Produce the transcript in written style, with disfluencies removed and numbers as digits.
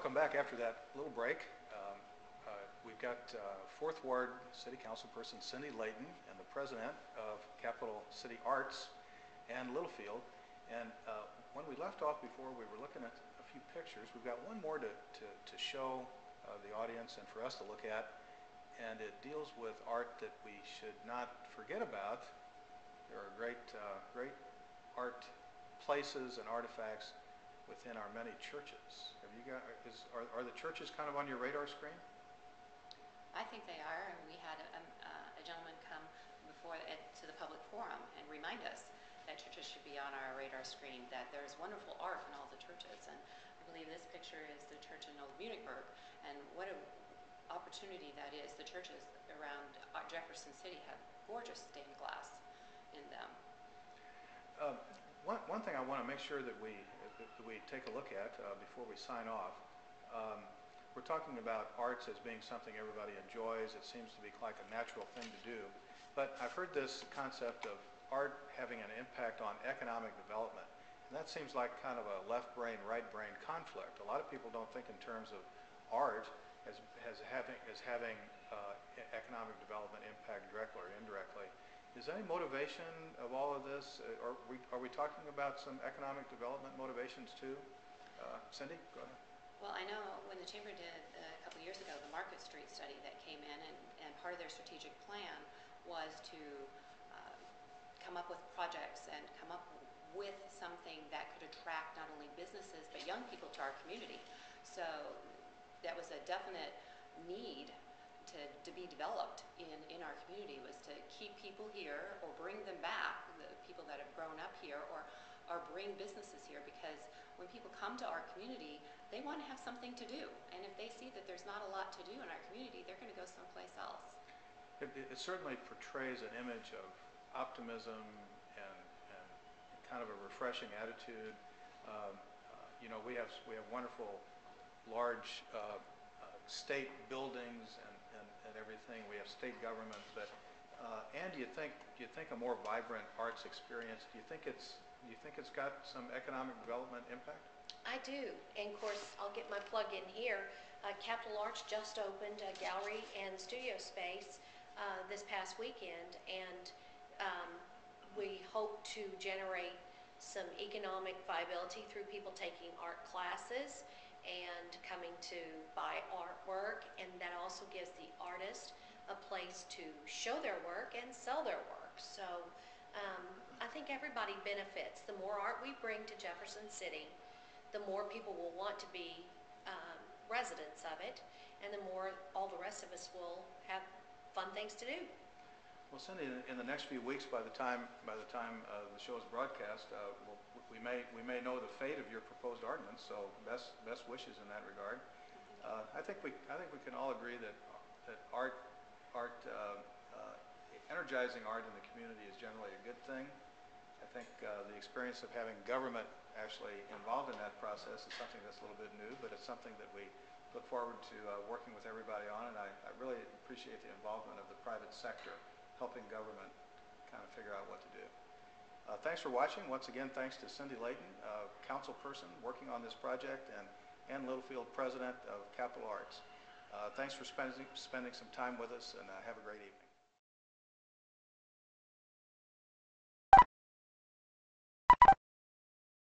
Welcome back after that little break. We've got 4th Ward City Council person Cindy Layton and the president of Capital City Arts, Ann Littlefield. And when we left off before, we were looking at a few pictures. We've got one more to show the audience and for us to look at, and it deals with art that we should not forget about. There are great art places and artifacts within our many churches. Have you got, are the churches kind of on your radar screen? I think they are, and we had a gentleman come before to the public forum and remind us that churches should be on our radar screen, that there's wonderful art in all the churches. And I believe this picture is the church in Old Munichburg, and what an opportunity that is. The churches around Jefferson City have gorgeous stained glass in them. One thing I want to make sure that we take a look at before we sign off, we're talking about arts as being something everybody enjoys. It seems to be like a natural thing to do. But I've heard this concept of art having an impact on economic development. And that seems like kind of a left brain, right brain conflict. A lot of people don't think in terms of art as having economic development impact directly or indirectly. Is there any motivation of all of this? Are we talking about some economic development motivations too? Cindy, go ahead. Well, I know when the Chamber did a couple years ago the Market Street study that came in, and part of their strategic plan was to come up with projects and come up with something that could attract not only businesses but young people to our community. So that was a definite need to be developed in our community, was to keep people here or bring them back, the people that have grown up here, or bring businesses here, because when people come to our community, they want to have something to do. And if they see that there's not a lot to do in our community, they're going to go someplace else. It certainly portrays an image of optimism and kind of a refreshing attitude. You know, we have wonderful large state buildings and everything. We have state government, but and do you think a more vibrant arts experience? Do you think it's got some economic development impact? I do, and of course I'll get my plug in here. Capital Arts just opened a gallery and studio space this past weekend, and we hope to generate some economic viability through people taking art classes and coming to buy artwork, and that also gives the artist a place to show their work and sell their work. So I think everybody benefits. The more art we bring to Jefferson City, the more people will want to be residents of it, and the more all the rest of us will have fun things to do. Well, Cindy, in the next few weeks, by the time the show is broadcast, we may know the fate of your proposed ordinance. So best wishes in that regard. I think we can all agree that energizing art in the community is generally a good thing. I think the experience of having government actually involved in that process is something that's a little bit new, but it's something that we look forward to working with everybody on, and I really appreciate the involvement of the private sector helping government kind of figure out what to do. Thanks for watching. Once again, thanks to Cindy Layton, council person working on this project, and Ann Littlefield, president of Capital Arts. Thanks for spending some time with us, and have a great evening.